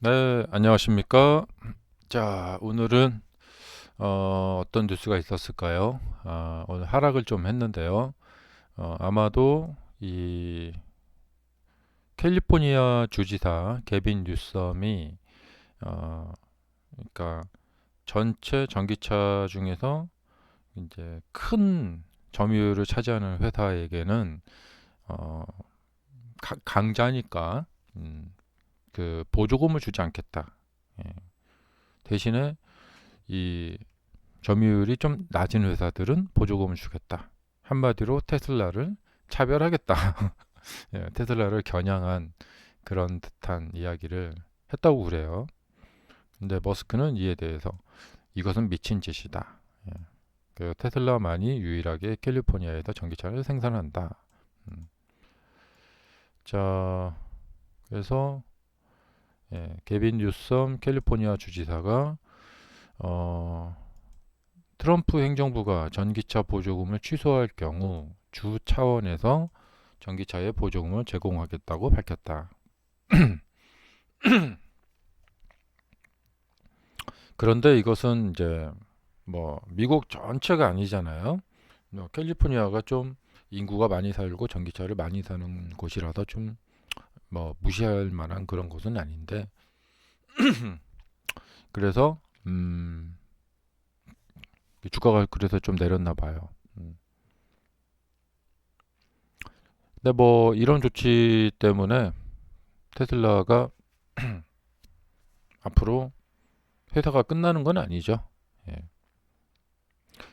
네, 안녕하십니까? 자, 오늘은 어떤 뉴스가 있었을까요? 오늘 하락을 좀 했는데요. 아마도 이 캘리포니아 주지사 게빈 뉴섬이 그러니까 전체 전기차 중에서 이제 큰 점유율을 차지하는 회사에게는 어, 강자니까 그 보조금을 주지 않겠다. 예. 대신에 이 점유율이 좀 낮은 회사들은 보조금을 주겠다. 한마디로 테슬라를 차별하겠다. 예, 테슬라를 겨냥한 그런 듯한 이야기를 했다고 그래요. 근데 머스크는 이에 대해서 이것은 미친 짓이다. 예, 그 테슬라만이 유일하게 캘리포니아에서 전기차를 생산한다. 음, 자, 그래서 게빈 뉴섬 캘리포니아 주지사가 어, 트럼프 행정부가 전기차 보조금을 취소할 경우 주 차원에서 전기차에 보조금을 제공하겠다고 밝혔다. 그런데 이것은 이제 뭐 미국 전체가 아니잖아요. 캘리포니아가 좀 인구가 많이 살고 전기차를 많이 사는 곳이라서 좀 뭐 무시할 만한 그런 곳은 아닌데 그래서 주가가 그래서 좀 내렸나 봐요. 근데 뭐 이런 조치 때문에 테슬라가 앞으로 회사가 끝나는 건 아니죠. 예.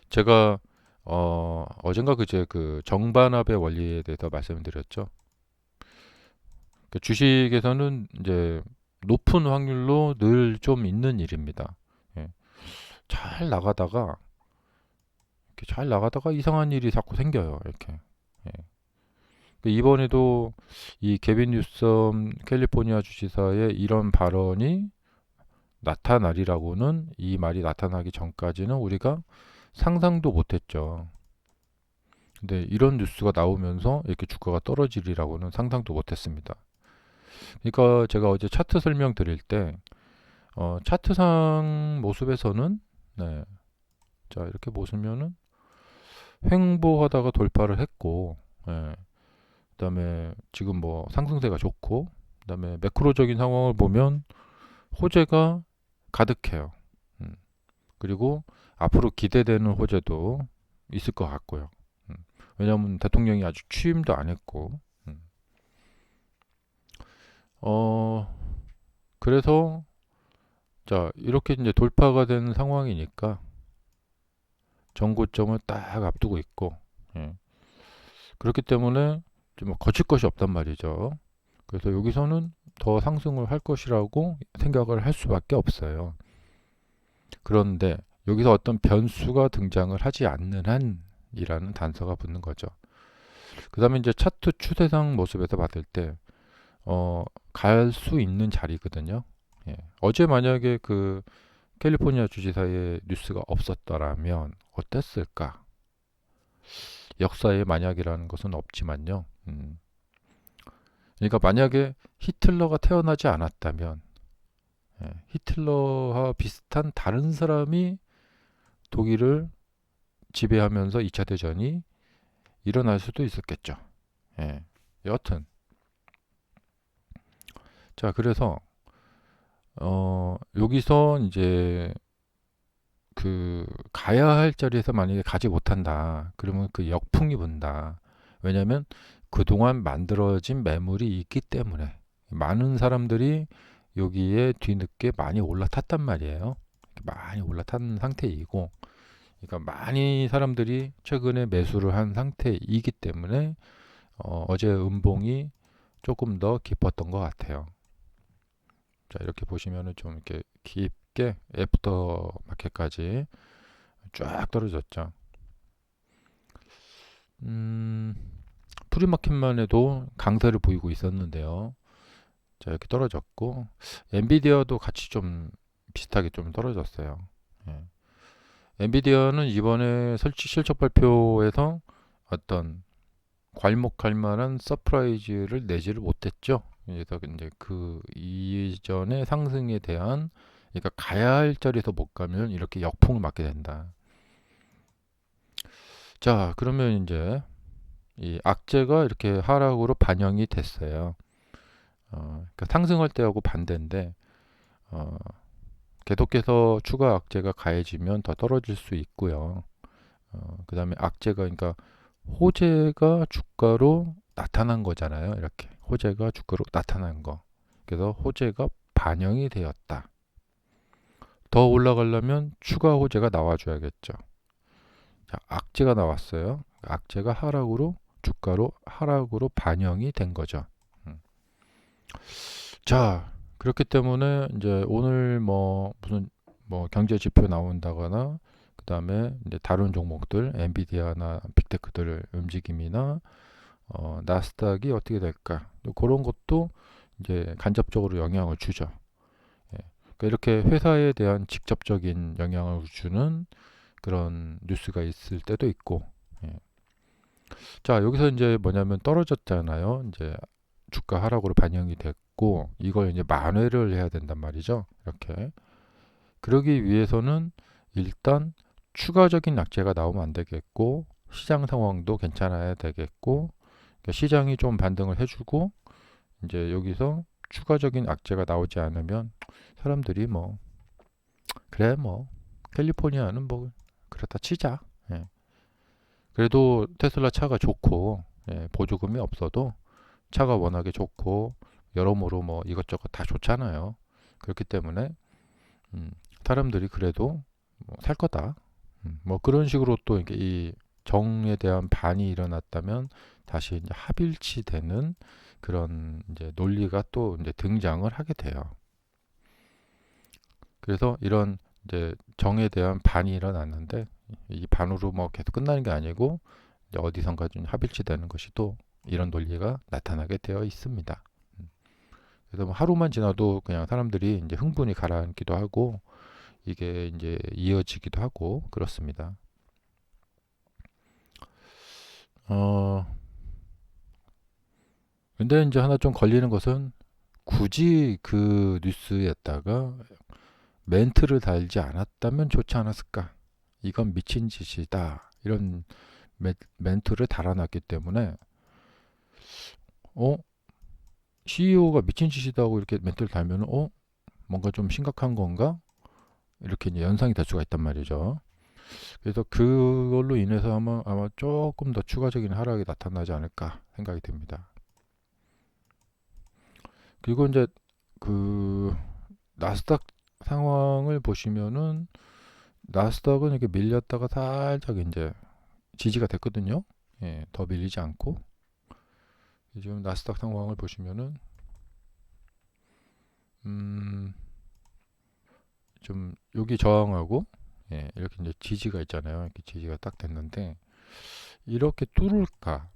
제가 어젠가 그제 그 정반합의 원리에 대해서 말씀드렸죠. 그 주식에서는 이제 높은 확률로 늘 좀 있는 일입니다. 예. 잘 나가다가 이렇게 잘 나가다가 이상한 일이 자꾸 생겨요. 이렇게. 예. 그 이번에도 이 개빈 뉴섬 캘리포니아 주지사의 이런 발언이 나타나리라고는 이 말이 나타나기 전까지는 우리가 상상도 못했죠. 근데 이런 뉴스가 나오면서 이렇게 주가가 떨어지리라고는 상상도 못했습니다. 그러니까 제가 어제 차트 설명드릴 때 차트상 모습에서는 네, 자 이렇게 보시면은 횡보하다가 돌파를 했고, 그다음에 지금 뭐 상승세가 좋고, 그다음에 매크로적인 상황을 보면 호재가 가득해요. 음, 그리고 앞으로 기대되는 호재도 있을 것 같고요. 왜냐하면 대통령이 아직 취임도 안 했고, 음, 어, 그래서 자 이렇게 이제 돌파가 된 상황이니까 정고점을 딱 앞두고 있고, 예. 그렇기 때문에 좀 거칠 것이 없단 말이죠. 그래서 여기서는 더 상승을 할 것이라고 생각을 할 수밖에 없어요. 그런데 여기서 어떤 변수가 등장을 하지 않는 한이라는 단서가 붙는 거죠. 그 다음에 이제 차트 추세상 모습에서 봤을 때, 갈 수 있는 자리거든요. 예. 어제 만약에 그 캘리포니아 주지사의 뉴스가 없었더라면 어땠을까? 역사에 만약이라는 것은 없지만요. 그러니까 만약에 히틀러가 태어나지 않았다면 히틀러와 비슷한 다른 사람이 독일을 지배하면서 2차 대전이 일어날 수도 있었겠죠. 예. 여하튼 자 그래서 여기서 이제 그 가야 할 자리에서 만약에 가지 못한다. 그러면 그 역풍이 분다. 왜냐하면 그동안 만들어진 매물이 있기 때문에 많은 사람들이 여기에 뒤늦게 많이 올라탔단 말이에요. 많이 올라탄 상태이고, 그러니까 많이 사람들이 최근에 매수를 한 상태이기 때문에 어제 음봉이 조금 더 깊었던 것 같아요. 자 이렇게 보시면은 좀 이렇게 깊게 애프터 마켓까지 쫙 떨어졌죠. 음, 프리마켓만 해도 강세를 보이고 있었는데요. 자, 이렇게 떨어졌고, 엔비디아도 같이 좀 비슷하게 좀 떨어졌어요. 예. 엔비디아는 이번에 실적 발표에서 어떤 괄목할 만한 서프라이즈를 내지를 못했죠. 그래서 이제 그 이전의 상승에 대한, 그러니까 가야 할 자리에서 못 가면 이렇게 역풍을 맞게 된다. 자, 그러면 이제 이 악재가 이렇게 하락으로 반영이 됐어요. 그러니까 상승할 때하고 반대인데, 어, 계속해서 추가 악재가 가해지면 더 떨어질 수 있고요. 그 다음에 악재가, 그러니까 호재가 주가로 나타난 거잖아요. 이렇게 호재가 주가로 나타난 거. 그래서 호재가 반영이 되었다. 더 올라가려면 추가 호재가 나와줘야겠죠. 자, 악재가 나왔어요. 악재가 하락으로, 주가로 하락으로 반영이 된 거죠. 자, 그렇기 때문에 이제 오늘 뭐 무슨 뭐 경제 지표 나온다거나, 그 다음에 이제 다른 종목들 엔비디아나 빅테크들 움직임이나 나스닥이 어떻게 될까, 그런 것도 이제 간접적으로 영향을 주죠. 예. 그러니까 이렇게 회사에 대한 직접적인 영향을 주는 그런 뉴스가 있을 때도 있고. 예. 자, 여기서 이제 뭐냐면 떨어졌잖아요. 이제 주가 하락으로 반영이 됐고, 이걸 이제 만회를 해야 된단 말이죠. 이렇게. 그러기 위해서는 일단 추가적인 악재가 나오면 안 되겠고, 시장 상황도 괜찮아야 되겠고, 그러니까 시장이 좀 반등을 해주고, 이제 여기서 추가적인 악재가 나오지 않으면 사람들이 뭐, 그래 뭐 캘리포니아는 뭐 그렇다 치자. 예. 그래도 테슬라 차가 좋고, 예, 보조금이 없어도 차가 워낙에 좋고 여러모로 뭐 이것저것 다 좋잖아요. 그렇기 때문에 사람들이 그래도 뭐살 거다. 뭐 그런 식으로 또 이렇게 이 정에 대한 반이 일어났다면 다시 이제 합일치되는 그런 이제 논리가 또 이제 등장을 하게 돼요. 그래서 이런 이제 정에 대한 반이 일어났는데, 이 반으로 뭐 계속 끝나는 게 아니고 이제 어디선가 좀 합일치되는 것이 또 이런 논리가 나타나게 되어 있습니다. 그래서 뭐 하루만 지나도 그냥 사람들이 이제 흥분이 가라앉기도 하고, 이게 이제 이어지기도 하고 그렇습니다. 어, 근데 이제 하나 좀 걸리는 것은, 굳이 그 뉴스에다가 멘트를 달지 않았다면 좋지 않았을까? 이건 미친 짓이다. 이런 멘트를 달아놨기 때문에, 어? CEO가 미친 짓이다고 이렇게 멘트를 달면, 뭔가 좀 심각한 건가? 이렇게 이제 연상이 될 수가 있단 말이죠. 그래서 그걸로 인해서 아마 조금 더 추가적인 하락이 나타나지 않을까 생각이 듭니다. 그리고 이제 그 나스닥 상황을 보시면은, 나스닥은 이렇게 밀렸다가 살짝 이제 지지가 됐거든요. 예, 더 밀리지 않고. 지금 나스닥 상황을 보시면은 음, 좀 여기 저항하고, 예, 이렇게 이제 지지가 있잖아요. 이렇게 지지가 딱 됐는데, 이렇게 뚫을까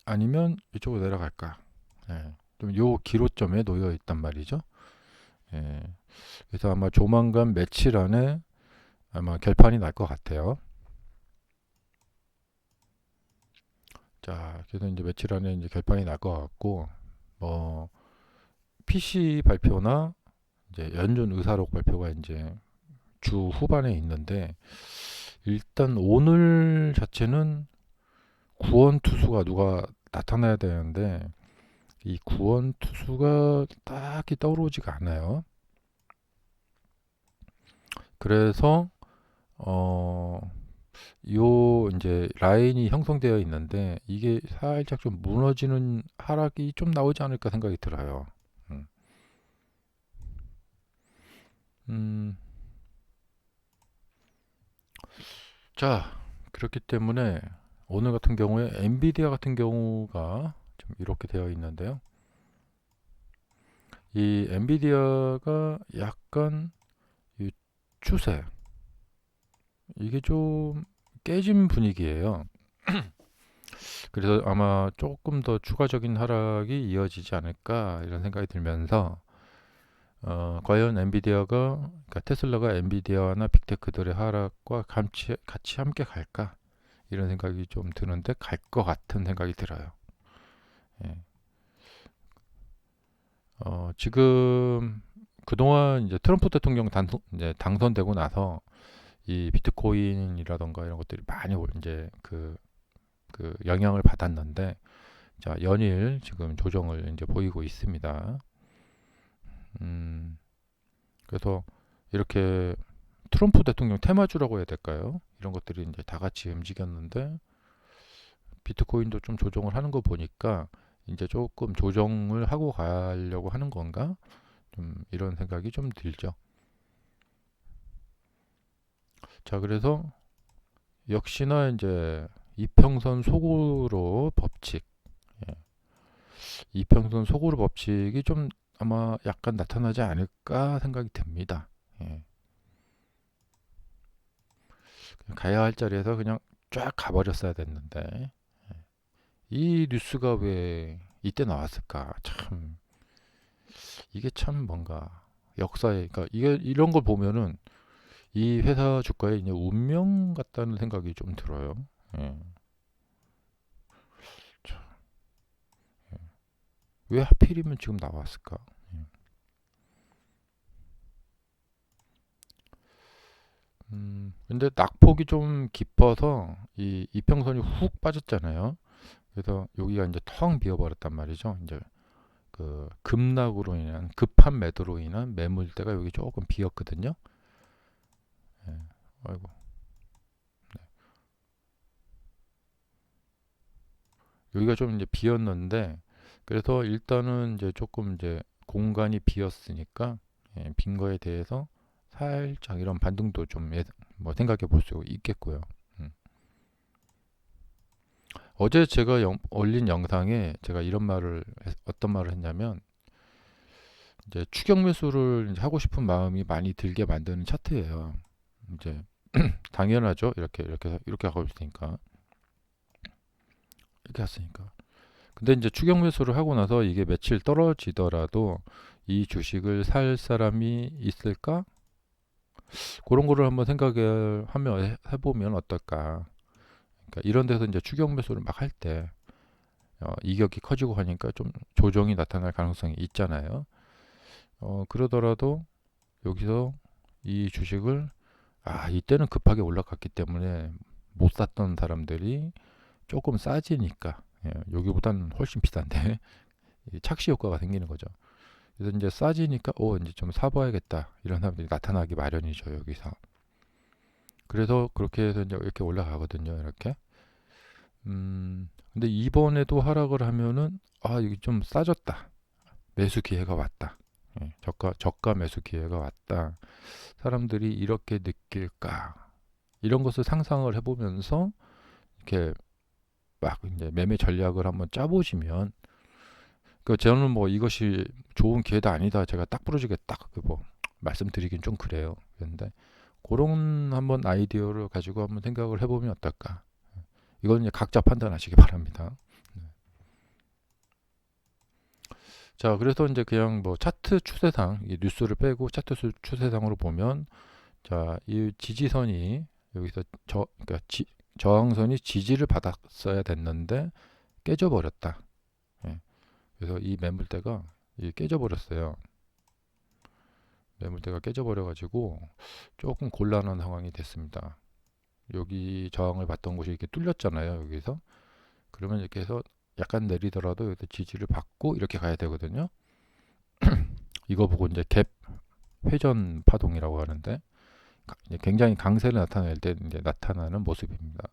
아니면 이쪽으로 내려갈까? 예, 좀 요 기로점에 놓여 있단 말이죠. 예, 그래서 아마 조만간 며칠 안에 아마 결판이 날 것 같아요. 자, 그래서 이제 며칠 안에 이제 결판이 날 것 같고, 뭐 PC 발표나 이제 연준 의사록 발표가 이제 주 후반에 있는데, 일단 오늘 자체는 구원 투수가 누가 나타나야 되는데, 이 구원 투수가 딱히 떠오르지가 않아요. 그래서 어, 요 이제 라인이 형성되어 있는데, 이게 살짝 좀 무너지는 하락이 좀 나오지 않을까 생각이 들어요. 음, 음, 자, 그렇기 때문에 오늘 같은 경우에 엔비디아 같은 경우가 좀 이렇게 되어 있는데요. 이 엔비디아가 약간 이 추세, 이게 좀 깨진 분위기예요. 그래서 아마 조금 더 추가적인 하락이 이어지지 않을까 이런 생각이 들면서, 과연 엔비디아가, 그러니까 테슬라가 엔비디아나 빅테크들의 하락과 같이 함께 갈까, 이런 생각이 좀 드는데 갈 것 같은 생각이 들어요. 예. 지금 그동안 이제 트럼프 대통령 이제 당선되고 나서 이 비트코인이라던가 이런 것들이 많이 이제 그 영향을 받았는데, 자, 연일 지금 조정을 이제 보이고 있습니다. 음, 그래서 이렇게 트럼프 대통령 테마주라고 해야 될까요? 이런 것들이 이제 다 같이 움직였는데, 비트코인도 좀 조정을 하는 거 보니까 이제 조금 조정을 하고 가려고 하는 건가? 좀 이런 생각이 좀 들죠. 자, 그래서 역시나 이제 이평선 소구로 법칙, 예, 이평선 소구로 법칙이 좀 아마 약간 나타나지 않을까 생각이 듭니다. 예, 가야 할 자리에서 그냥 쫙 가버렸어야 됐는데, 이 뉴스가 왜 이때 나왔을까? 참, 이게 참 뭔가 역사에, 그러니까 이게 이런 걸 보면은 이 회사 주가에 이제 운명 같다는 생각이 좀 들어요. 예. 참, 왜 하필이면 지금 나왔을까? 예. 근데 낙폭이 좀 깊어서 이 이평선이 훅 빠졌잖아요. 그래서 여기가 이제 텅 비어버렸단 말이죠. 이제 그 급락으로 인한 급한 매도로 인한 매물대가 여기 조금 비었거든요. 예. 아이고. 여기가 좀 이제 비었는데, 그래서 일단은 이제 조금 이제 공간이 비었으니까, 예, 빈 거에 대해서 살짝 이런 반등도 좀 뭐 생각해 볼 수 있겠고요. 음. 어제 제가 올린 영상에 제가 이런 말을 어떤 말을 했냐면, 이제 추격 매수를 이제 하고 싶은 마음이 많이 들게 만드는 차트예요. 이제 당연하죠. 이렇게 하고 있으니까, 이렇게 했으니까. 근데 이제 추격 매수를 하고 나서 이게 며칠 떨어지더라도 이 주식을 살 사람이 있을까? 그런 거를 한번 생각을 하면 해보면 어떨까? 그러니까 이런 데서 이제 추격 매수를 막 할 때 이격이 커지고 하니까 좀 조정이 나타날 가능성이 있잖아요. 그러더라도 여기서 이 주식을 이때는 급하게 올라갔기 때문에 못 샀던 사람들이 조금 싸지니까, 예, 여기보다는 훨씬 비싼데 착시 효과가 생기는 거죠. 그래서 이제 싸지니까 이제 좀 사봐야겠다 이런 사람들이 나타나기 마련이죠 여기서. 그래서 그렇게 해서 이제 이렇게 올라가거든요 이렇게. 근데 이번에도 하락을 하면은 이게 좀 싸졌다, 매수 기회가 왔다, 예, 저가 매수 기회가 왔다, 사람들이 이렇게 느낄까, 이런 것을 상상을 해보면서 이렇게 막 이제 매매 전략을 한번 짜보시면, 그 저는 뭐 이것이 좋은 기회다 아니다 제가 딱 부러지게 딱뭐 말씀드리긴 좀 그래요. 그런데 그런 한번 아이디어를 가지고 한번 생각을 해보면 어떨까. 이건 이제 각자 판단하시기 바랍니다. 자, 그래서 이제 그냥 뭐 차트 추세상, 이 뉴스를 빼고 차트 추세상으로 보면, 자, 이 지지선이 여기서 그러니까 저항선이 지지를 받았어야 됐는데 깨져버렸다. 예. 그래서 이 매물대가 깨져버렸어요. 매물대가 깨져버려가지고 조금 곤란한 상황이 됐습니다. 여기 저항을 받던 곳이 이렇게 뚫렸잖아요. 여기서. 그러면 이렇게 해서 약간 내리더라도 여기서 지지를 받고 이렇게 가야 되거든요. 이거 보고 이제 갭 회전 파동이라고 하는데, 이제 굉장히 강세를 나타낼 때 이제 나타나는 모습입니다.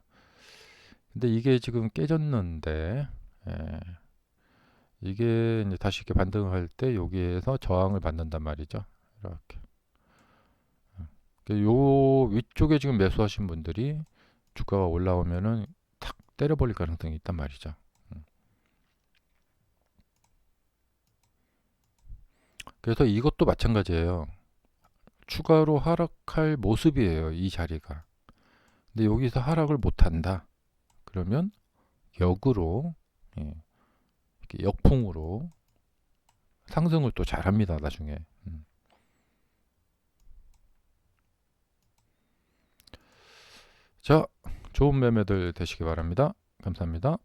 근데 이게 지금 깨졌는데, 예, 이게 이제 다시 이렇게 반등할 때 여기에서 저항을 받는단 말이죠. 이렇게. 요 위쪽에 지금 매수하신 분들이 주가가 올라오면은 탁 때려버릴 가능성이 있단 말이죠. 그래서 이것도 마찬가지예요. 추가로 하락할 모습이에요, 이 자리가. 근데 여기서 하락을 못한다. 그러면 역으로, 예, 이렇게 역풍으로 상승을 또 잘합니다, 나중에. 자, 좋은 매매들 되시기 바랍니다. 감사합니다.